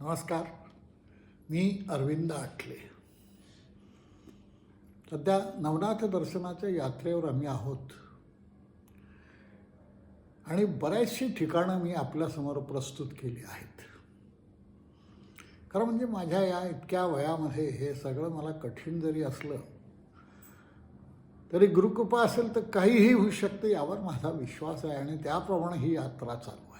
नमस्कार. मी अरविंद आटले. सध्या नवनाथ दर्शनाच्या यात्रेवर आम्ही आहोत आणि बऱ्याचशी ठिकाणं मी आपल्यासमोर प्रस्तुत केली आहेत. खरं म्हणजे माझ्या या इतक्या वयामध्ये हे सगळं मला कठीण जरी असलं तरी गुरुकृपा असेल तर काहीही होऊ शकतं यावर माझा विश्वास आहे आणि त्याप्रमाणे ही यात्रा चालू आहे.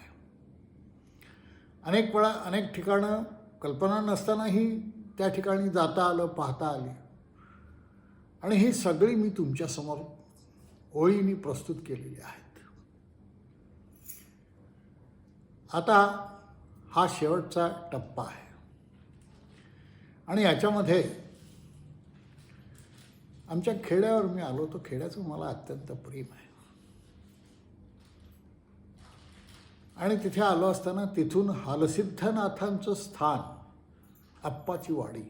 अनेक वेळा अनेक ठिकाणं कल्पना नसतानाही त्या ठिकाणी जाता आलं, पाहता आली आणि ही सगळी मी तुमच्यासमोर ओळीने प्रस्तुत केलेली आहेत. आता हा शेवटचा टप्पा आहे आणि याच्यामध्ये आमच्या खेड्यावर मी आलो. तो खेड्याचं मला अत्यंत प्रेम आहे आणि तिथे आलो असताना तिथून हालसिद्धनाथांचं स्थान आप्पाची वाडी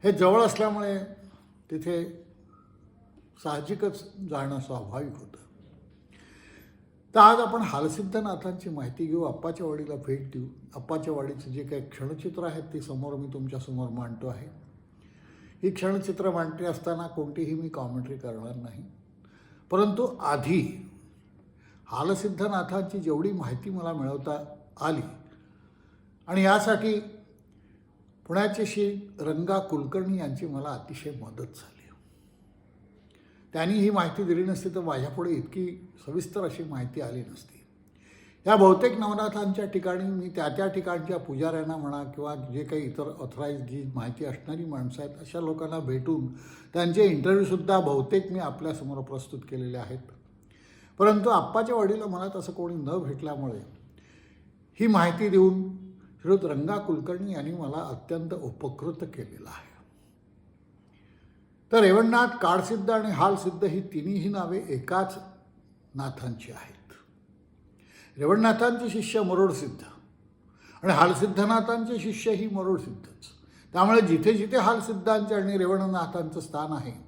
हे जवळ असल्यामुळे तिथे साहजिकच जाणं स्वाभाविक होतं. तर आज आपण हालसिद्धनाथांची माहिती घेऊ, आप्पाच्या वाडीला भेट देऊ. आप्पाच्या वाडीचं जे काही क्षणचित्र आहेत ती समोर मी तुमच्यासमोर मांडतो आहे. ही क्षणचित्र मांडते असताना कोणतीही मी कॉमेंट्री करणार नाही, परंतु आधी हालसिद्धनाथांची जेवढी माहिती मला मिळवता आली आणि यासाठी पुण्याचे श्री रंगा कुलकर्णी यांची मला अतिशय मदत झाली. त्यांनी ही माहिती दिली नसती तर माझ्यापुढे इतकी सविस्तर अशी माहिती आली नसती. या बहुतेक नवनाथांच्या ठिकाणी मी त्या ठिकाणच्या पुजाऱ्यांना म्हणा किंवा जे काही इतर ऑथराईज जी माहिती असणारी माणसं आहेत अशा लोकांना भेटून त्यांचे इंटरव्ह्यूसुद्धा बहुतेक मी आपल्यासमोर प्रस्तुत केलेले आहेत. परंतु आप्पाच्या वाडीला मला तसं कोणी न भेटल्यामुळे ही माहिती देऊन श्रीयुत रंगा कुलकर्णी यांनी मला अत्यंत उपकृत केलेलं आहे. तर रेवणनाथ, काळसिद्ध आणि हालसिद्ध ही तिन्हीही नावे एकाच नाथांची आहेत. रेवणनाथांचे शिष्य मरोडसिद्ध आणि हालसिद्धनाथांचे शिष्य ही मरोडसिद्धच. त्यामुळे जिथे जिथे हालसिद्धांचे आणि रेवणनाथांचं स्थान आहे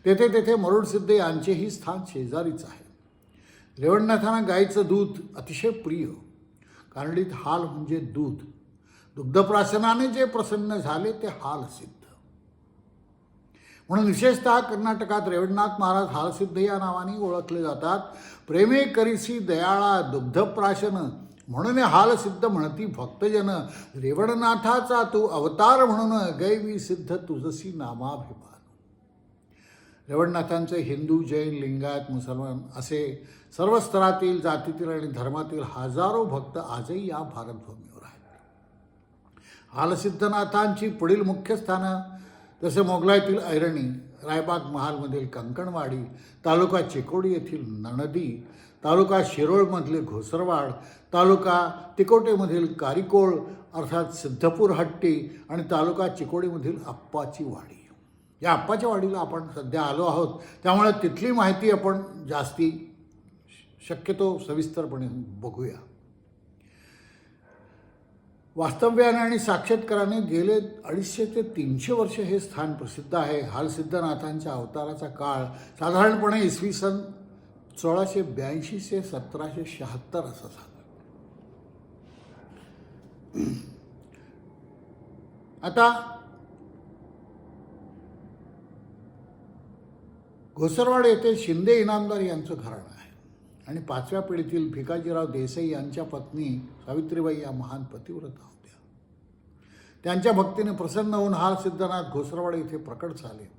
तेथे तेथे मरोडसिद्ध यांचेही स्थान शेजारीच आहे. रेवणनाथांना गाईचं दूध अतिशय प्रिय. कानडीत हाल म्हणजे दूध. दुग्धप्राशनाने जे प्रसन्न झाले ते हालसिद्ध. म्हणून विशेषतः कर्नाटकात रेवणनाथ महाराज हालसिद्ध या नावाने ओळखले जातात. प्रेमे करीसी दयाळा दुग्धप्राशन म्हणून हालसिद्ध म्हणती भक्तजन. रेवणनाथाचा तू अवतार म्हणून गैवी सिद्ध तुझसी नामाभिमान. रेवणनाथांचे हिंदू, जैन, लिंगायत, मुसलमान असे सर्व स्तरातील, जातीतील आणि धर्मातील हजारो भक्त आजही या भारतभूमीवर आहेत. हालसिद्धनाथांची पुढील मुख्य स्थानं जसे मोगलाईतील ऐरणी, रायबाग महालमधील कंकणवाडी, तालुका चिकोडी येथील नणदी, तालुका शिरोळमधील घोसरवाड, तालुका तिकोटेमधील कारिकोळ अर्थात सिद्धपूर हट्टी आणि तालुका चिकोडीमधील आप्पाची वाडी. या आप्पाच्या वाडीला आपण सध्या आलो आहोत, त्यामुळे तिथली माहिती आपण जास्ती शक्यतो सविस्तरपणे बघूया. वास्तव्याने आणि साक्षात्काराने गेले 250 ते 300 वर्ष हे स्थान प्रसिद्ध आहे. हालसिद्धनाथांच्या अवताराचा काळ साधारणपणे इसवी सन 1682 ते 1776 असा झाला. आता घोसरवाड येथे शिंदे इनामदार यांचं घराणं आहे आणि 5व्या पिढीतील भिकाजीराव देसाई यांच्या पत्नी सावित्रीबाई या महान पतिव्रता होत्या. त्यांच्या भक्तीने प्रसन्न होऊन हालसिद्धनाथ घोसरवाड येथे प्रकट झाले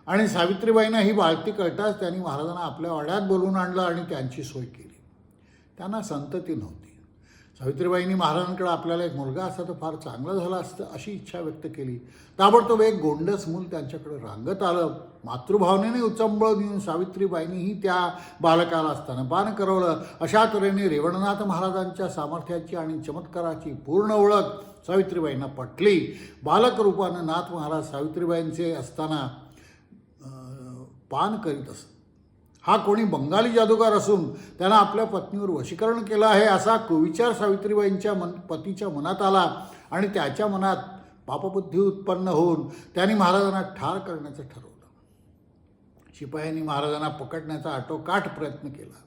आणि सावित्रीबाईंना ही बाळती कळताच त्यांनी महाराजांना आपल्या वाड्यात बोलवून आणलं आणि त्यांची सोय केली. त्यांना संतती नव्हती. सावित्रीबाईंनी महाराजांकडे आपल्याला एक मुलगा असता तर फार चांगलं झालं असतं अशी इच्छा व्यक्त केली. ताबडतोब एक गोंडस मूल त्यांच्याकडे रांगत आलं. मातृभावनेने उचंबळून येऊन सावित्रीबाईंनीही त्या बालकाला स्तनपान करवलं. अशा तऱ्हेने रेवणनाथ महाराजांच्या सामर्थ्याची आणि चमत्काराची पूर्ण ओळख सावित्रीबाईंना पटली. बालक रूपानं नाथ महाराज सावित्रीबाईंचे असताना पान करीत असत. हा कोणी बंगाली जादूगार असून त्यानं आपल्या पत्नीवर वशीकरण केलं आहे असा कुविचार सावित्रीबाईंच्या पतीच्या मनात आला आणि त्याच्या मनात पापबुद्धी उत्पन्न होऊन त्यांनी महाराजांना ठार करण्याचं ठरवलं. शिपायांनी महाराजांना पकडण्याचा आटोकाट प्रयत्न केला,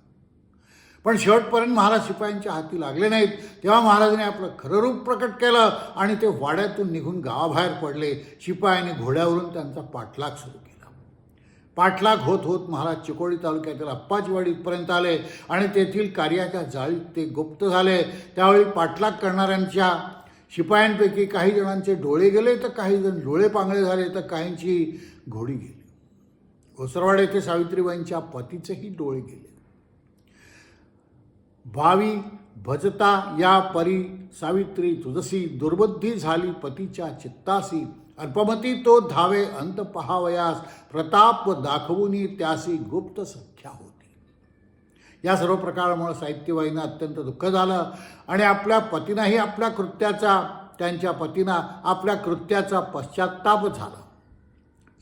पण शेवटपर्यंत महाराज शिपायांच्या हाती लागले नाहीत. तेव्हा महाराजांनी आपलं खरं रूप प्रकट केलं आणि ते वाड्यातून निघून गावाबाहेर पडले. शिपायांनी घोड्यावरून त्यांचा पाठलाग सुरू केला. पाठलाग होत होत महाराज चिकोडी तालुक्यातील अप्पाचीवाडीपर्यंत आले आणि तेथील कार्याच्या जाळीत ते गुप्त झाले. त्यावेळी पाठलाग करणाऱ्यांच्या शिपायांपैकी काही जणांचे डोळे गेले, तर काही जण डोळे पांगळे झाले, तर काहींची घोडी गेली. घोसरवाड येथे सावित्रीबाईंच्या पतीचेही डोळे गेले. भावी भजता या परी सावित्री तुझसी, दुर्बुद्धी झाली पतीच्या चित्तासी, अल्पमती तो धावे अंत पहावयास, प्रताप दाखवूनी त्यासी गुप्त सख्या होती. या सर्व प्रकारामुळे सावित्रीबाईंना अत्यंत दुःख झालं आणि त्यांच्या पतींना आपल्या कृत्याचा पश्चात्ताप झाला.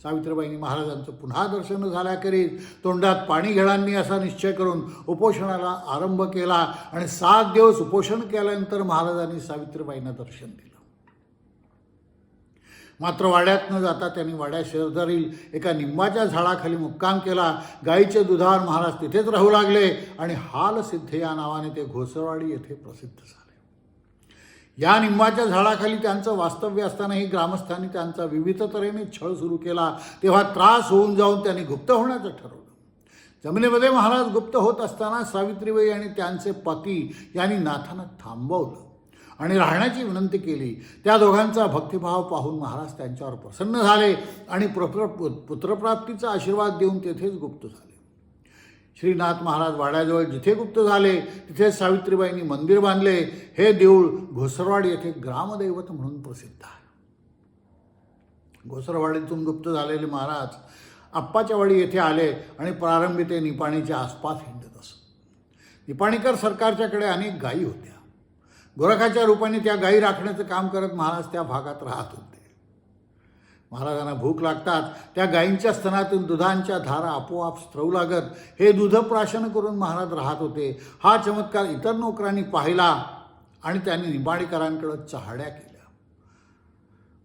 सावित्रीबाईंनी महाराजांचं पुन्हा दर्शन झाल्याखेरीज तोंडात पाणी घेणांनी असा निश्चय करून उपोषणाला आरंभ केला आणि 7 दिवस उपोषण केल्यानंतर महाराजांनी सावित्रीबाईंना दर्शन दिलं. मात्र वाड्यात न जाता त्यांनी वाड्या शेजारील एका निंबाच्या झाडाखाली मुक्काम केला. गाईचे दुधावर महाराज तिथेच राहू लागले आणि हालसिद्ध या नावाने ते घोसरवाडी येथे प्रसिद्ध झाले. या निंबाच्या झाडाखाली त्यांचं वास्तव्य असतानाही ग्रामस्थांनी त्यांचा विविध तऱ्हेने छळ सुरू केला. तेव्हा त्रास होऊन जाऊन त्यांनी गुप्त होण्याचं ठरवलं. जमिनीमध्ये महाराज गुप्त होत असताना सावित्रीबाई आणि त्यांचे पती यांनी नाथांना थांबवलं आणि राहण्याची विनंती केली. त्या दोघांचा भक्तिभाव पाहून महाराज त्यांच्यावर प्रसन्न झाले आणि पुत्रप्राप्तीचा आशीर्वाद देऊन तेथेच गुप्त झाले. श्रीनाथ महाराज वाड्याजवळ जिथे गुप्त झाले तिथे सावित्रीबाईंनी मंदिर बांधले. हे देऊळ घोसरवाड येथे ग्रामदैवत म्हणून प्रसिद्ध आहे. घोसरवाडीतून गुप्त झालेले महाराज अप्पाच्या वाडी येथे आले आणि प्रारंभी ते निपाणीच्या आसपास हिंडत असत. निपाणीकर सरकारच्याकडे अनेक गायी होत्या. गोरखाच्या रूपाने त्या गायी राखण्याचं काम करत महाराज त्या भागात राहत होते. महाराजांना भूक लागतात त्या गायींच्या स्तनातून दुधांच्या धारा आपोआप स्त्रवू लागत. हे दूधप्राशन करून महाराज राहत होते. हा चमत्कार इतर नोकरांनी पाहिला आणि त्यांनी निंबाणीकरांकडे चहाड्या केल्या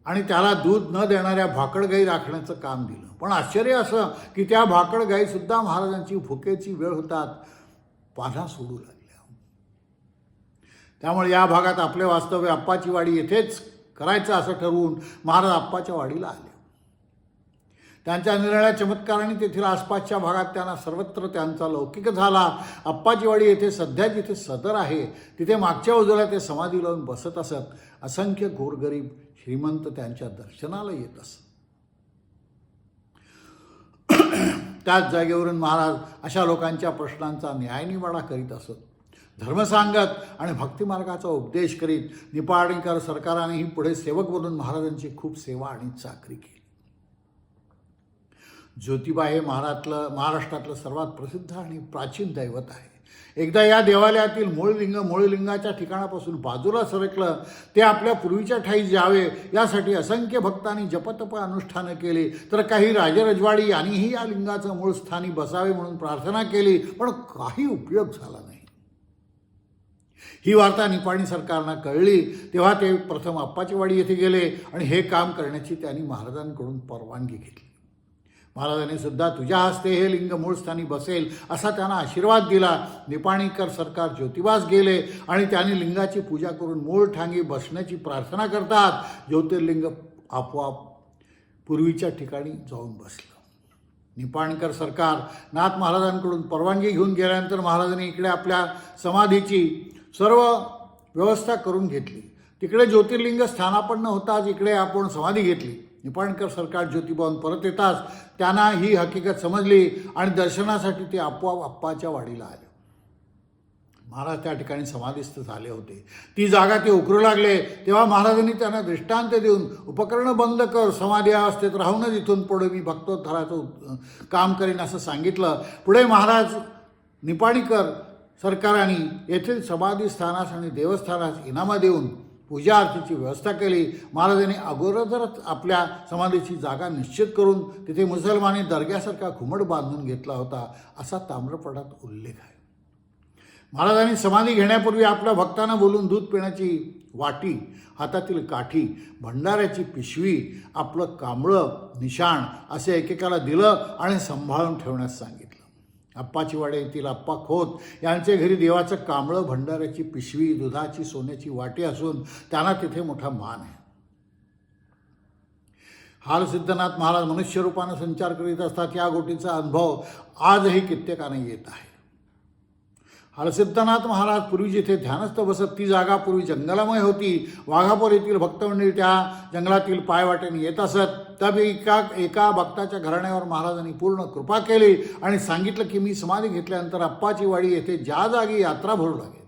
आणि त्याला दूध न देणाऱ्या भाकड गायी राखण्याचं काम दिलं. पण आश्चर्य असं की त्या भाकड गायीसुद्धा महाराजांची भुकेची वेळ होतात पाना सोडू लागल्या. त्यामुळे या भागात आपले वास्तव्य अप्पाची वाडी येथेच करायचं असं ठरवून महाराज अप्पाच्या वाडीला आले. त्यांच्या निराळ्या चमत्काराने तेथील आसपासच्या भागात त्यांना सर्वत्र त्यांचा लौकिक झाला. अप्पाची वाडी येथे सध्या जिथे सदर आहे तिथे मागच्या बाजूला ते समाधी लावून बसत असत. असंख्य गोरगरीब श्रीमंत त्यांच्या दर्शनाला येत असत. त्याच जागेवरून महाराज अशा लोकांच्या प्रश्नांचा न्यायनिवाडा करीत असत. धर्म सांगत आणि भक्तिमार्गाचा उपदेश करीत निपाणीकर सरकारानेही पुढे सेवक बनून महाराजांची खूप सेवा आणि चाकरी केली. ज्योतिबा हे महाराष्ट्रातलं सर्वात प्रसिद्ध आणि प्राचीन दैवत आहे. एकदा या देवालयातील मूळ लिंगाच्या ठिकाणापासून बाजूला सरकलं ते आपल्या पूर्वीच्या ठाई जावे यासाठी असंख्य भक्तांनी जपतप अनुष्ठानं केली. तर काही राजरजवाडी यांनीही या लिंगाचं मूळ स्थानी बसावे म्हणून प्रार्थना केली, पण काही उपयोग झाला नाही. ही वार्ता निपाणी सरकारला कळली तेव्हा ते प्रथम अप्पाची वाडी येथे गेले आणि हे काम करण्याची त्यांनी महाराजांकडून परवानगी घेतली. महाराजांनी सुद्धा तुझ्या हस्ते हे लिंग मूळ स्थानी बसेल असा त्यांना आशीर्वाद दिला. निपाणीकर सरकार ज्योतिबास गेले आणि त्यांनी लिंगाची पूजा करून मूळ ठांगी बसण्याची प्रार्थना करतात ज्योतिर्लिंग आपोआप पूर्वीच्या ठिकाणी जाऊन बसलं. निपाणीकर सरकार नाथ महाराजांकडून परवानगी घेऊन गेल्यानंतर महाराजांनी इकडे आपल्या समाधीची सर्व व्यवस्था करून घेतली. तिकडे ज्योतिर्लिंग स्थानापन्न होताच इकडे आपण समाधी घेतली. निपाणीकर सरकार ज्योतिबाहून परत येताच त्यांना ही हकीकत समजली आणि दर्शनासाठी ते आपोआप अप्पाच्या वाडीला आले. महाराज त्या ठिकाणी समाधीस्थ झाले होते. ती जागा ते उकरू लागले तेव्हा महाराजांनी त्यांना दृष्टांत देऊन उपकरणं बंद कर, समाधी अवस्थेत राहूनच इथून पुढे मी भक्तोद्धाराचं काम करीन असं सांगितलं. पुढे महाराज निपाणीकर सरकाराने येथील समाधी स्थानास आणि देवस्थानास इनामा देऊन पूजा आरतीची व्यवस्था केली. महाराजांनी अगोदरच आपल्या समाधीची जागा निश्चित करून तिथे मुसलमानी दर्ग्यासारखा घुमट बांधून घेतला होता असा ताम्रपटात उल्लेख आहे. महाराजांनी समाधी घेण्यापूर्वी आपल्या भक्तांना बोलून दूध पिण्याची वाटी, हातातील काठी, भंडाऱ्याची पिशवी, आपलं कांबळं, निशाण असे एकेकाला दिलं आणि सांभाळून ठेवण्यास सांगितलं. आप्पाची वाडे येथील आप्पा खोत यांचे घरी देवाचं कांबळं भंडाऱ्याची पिशवी, दुधाची सोन्याची वाटी असून त्यांना तिथे मोठा मान आहे. हालसिद्धनाथ महाराज मनुष्य रूपानं संचार करीत असतात. या गोष्टीचा अनुभव आजही कित्येकांना येत आहे. हालसिद्धनाथ महाराज पूर्वी जिथे ध्यानस्थ बसत ती जागा पूर्वी जंगलामय होती. वाघापूर येथील भक्तमंडळी त्या जंगलातील पायवाटेने येत असत. तब एका भक्ताच्या घराण्यावर महाराजांनी पूर्ण कृपा केली आणि सांगितलं की मी समाधी घेतल्यानंतर आप्पाची वाडी येथे ज्या जागी यात्रा भरू लागेल,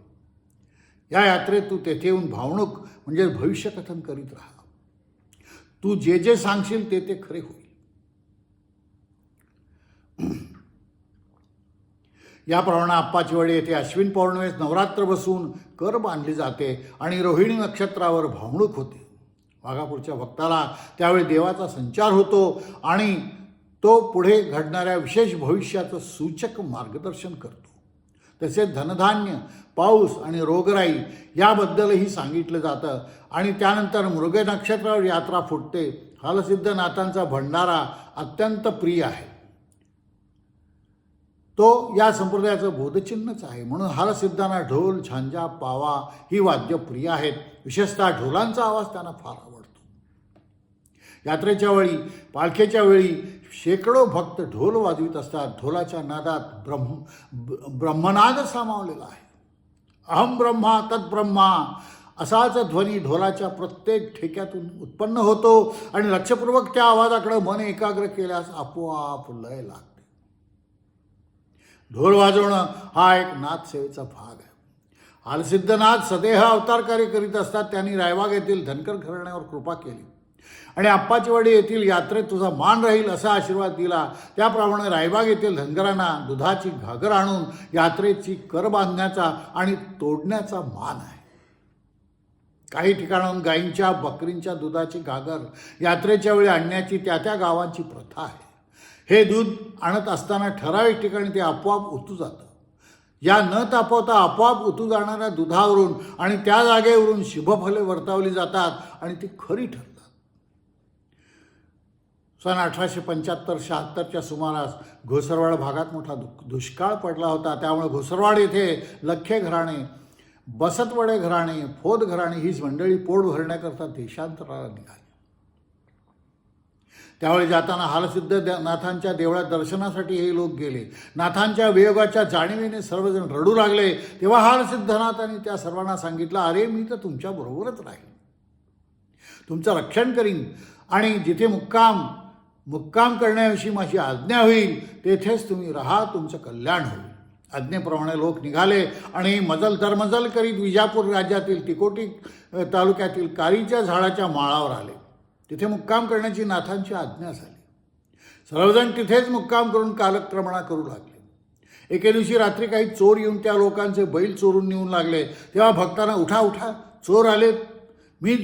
या यात्रेत तू तेथे येऊन भावणूक म्हणजे भविष्यकथन करीत राहा. तू जे जे सांगशील ते ते खरे होईल. याप्रमाणे आप्पाची वाडी येथे अश्विन पौर्णिमेस नवरात्र बसून कर बांधली जाते आणि रोहिणी नक्षत्रावर भावणूक होते. वाघापूरच्या भक्ताला त्यावेळी देवाचा संचार होतो आणि तो पुढे घडणाऱ्या विशेष भविष्याचं सूचक मार्गदर्शन करतो. तसेच धनधान्य, पाऊस आणि रोगराई याबद्दलही सांगितलं जातं. आणि त्यानंतर मृग नक्षत्रावर यात्रा फुटते. हालसिद्धनाथांचा भंडारा अत्यंत प्रिय आहे. तो या संप्रदायाचं बोधचिन्हच आहे. म्हणून हालसिद्धांना ढोल, झांजा, पावा ही वाद्य प्रिय आहेत. विशेषतः ढोलांचा आवाज त्यांना फार आवडतो. यात्रेच्या वेळी, पालखीच्या वेळी शेकडो भक्त ढोल वाजवित असतात. ढोलाच्या नादात ब्रह्मनाद सामावलेला आहे. अहम ब्रह्मा तद्ब्रह्मा असाच ध्वनी ढोलाच्या प्रत्येक ठेक्यातून उत्पन्न होतो आणि लक्षपूर्वक त्या आवाजाकडे मन एकाग्र केल्यास आपोआप लय लागते. ढोल वाजवणं हा एक नाथसेवेचा भाग आहे. हालसिद्धनाथ सदेह अवतार कार्य करीत असतात. त्यांनी रायबाग येथील धनकर घराण्यावर कृपा केली आणि आप्पाची वाडी येथील यात्रेत तुझा मान राहील असा आशीर्वाद दिला. त्याप्रमाणे रायबाग येथील धनगरांना दुधाची घागर आणून यात्रेची कर बांधण्याचा आणि तोडण्याचा मान आहे. काही ठिकाणाहून गायींच्या, बकरींच्या दुधाची घागर यात्रेच्या वेळी आणण्याची त्या गावांची प्रथा आहे. हे दूध आणत असताना ठराविक ठिकाणी ते आपोआप ओतू जातं. या न तापवता आपोआप ओतू जाणाऱ्या दुधावरून आणि त्या जागेवरून शुभफले वर्तावली जातात आणि ती खरी ठरतात. सन 1875-76च्या सुमारास घोसरवाड भागात मोठा दुष्काळ पडला होता. त्यामुळे घोसरवाड येथे लख्खे घराणे, बसतवडे घराणे, फोद घराणे हीच मंडळी पोट भरण्याकरता देशांतराला निघाली. त्यावेळी जाताना हालसिद्धनाथांच्या देवळात दर्शनासाठी हे लोक गेले. नाथांच्या वियोगाच्या जाणीवेने सर्वजण रडू लागले. तेव्हा हालसिद्धनाथांनी त्या सर्वांना सांगितलं, अरे मी तर तुमच्याबरोबरच राहीन, तुमचं रक्षण करीन आणि जिथे मुक्काम करण्याविषयी माझी आज्ञा होईल तेथेच तुम्ही राहा, तुमचं कल्याण होईल. आज्ञेप्रमाणे लोक निघाले आणि मजल दरमजल करीत विजापूर राज्यातील तिकोटी तालुक्यातील कारीच्या झाडाच्या माळावर आले. तिथे मुक्काम करण्याची नाथांची आज्ञा झाली. सर्वजण तिथेच मुक्काम करून कालक्रमणा करू लागले. एके दिवशी रात्री काही चोर येऊन त्या लोकांचे बैल चोरून नेऊन लागले. तेव्हा भक्तांना उठा उठा, चोर आलेत, मी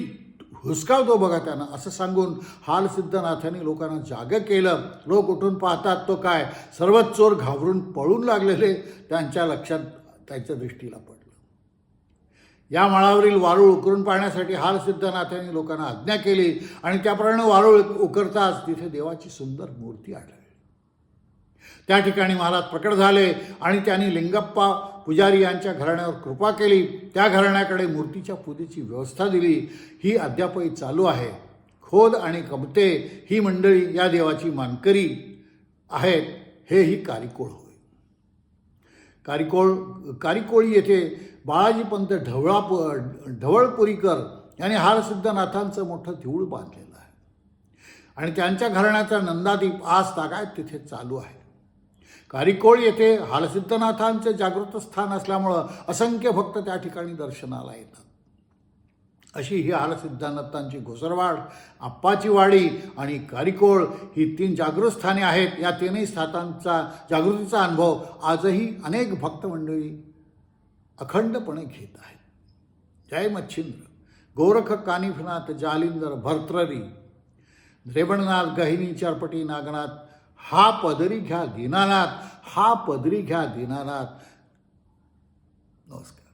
हुसकावतो बघा त्यांना, असं सांगून हालसिद्धनाथांनी लोकांना जागं केलं. लोक उठून पाहतात तो काय, सर्वच चोर घाबरून पळून लागलेले त्यांच्या लक्षात, त्यांच्या दृष्टीला पडलं. या माळावरील वारूळ उकरून पाहण्यासाठी हालसिद्धनाथांनी लोकांना आज्ञा केली आणि त्याप्रमाणे वारूळ उकरताच तिथे देवाची सुंदर मूर्ती आढळली. त्या ठिकाणी महाराज प्रकट झाले आणि त्यांनी लिंगप्पा पुजारी यांच्या घराण्यावर कृपा केली. त्या घराण्याकडे मूर्तीच्या पूजेची व्यवस्था दिली. ही अद्यापही चालू आहे. खोद आणि कमते ही मंडळी या देवाची मानकरी आहेत. हेही कारिकोळ होय. कारिकोळी येथे बाळाजीपंत ढवळपुरीकर यांनी हालसिद्धनाथांचं मोठं देऊळ बांधलेलं आहे आणि त्यांच्या घराण्याचा नंदादीप आज तागायत तिथे चालू आहे. कारिकोळ येथे हालसिद्धनाथांचे जागृत स्थान असल्यामुळं असंख्य भक्त त्या ठिकाणी दर्शनाला येतात. अशी ही हालसिद्धनाथांची घोसरवाड, आप्पाची वाडी आणि कारिकोळ ही 3 जागृत स्थाने आहेत. या 3ही स्थानांचा जागृतीचा अनुभव आजही अनेक भक्त मंडळी अखंडपणे घेत आहेत. जय मच्छिंद्र. गोरख कानिफनाथ जालिंदर भर्तरी रेवणनाथ गहिनी चरपटी नागनाथ, हा पदरी घ्या दीनानाथ, हा पदरी घ्या दीनानाथ. नमस्कार.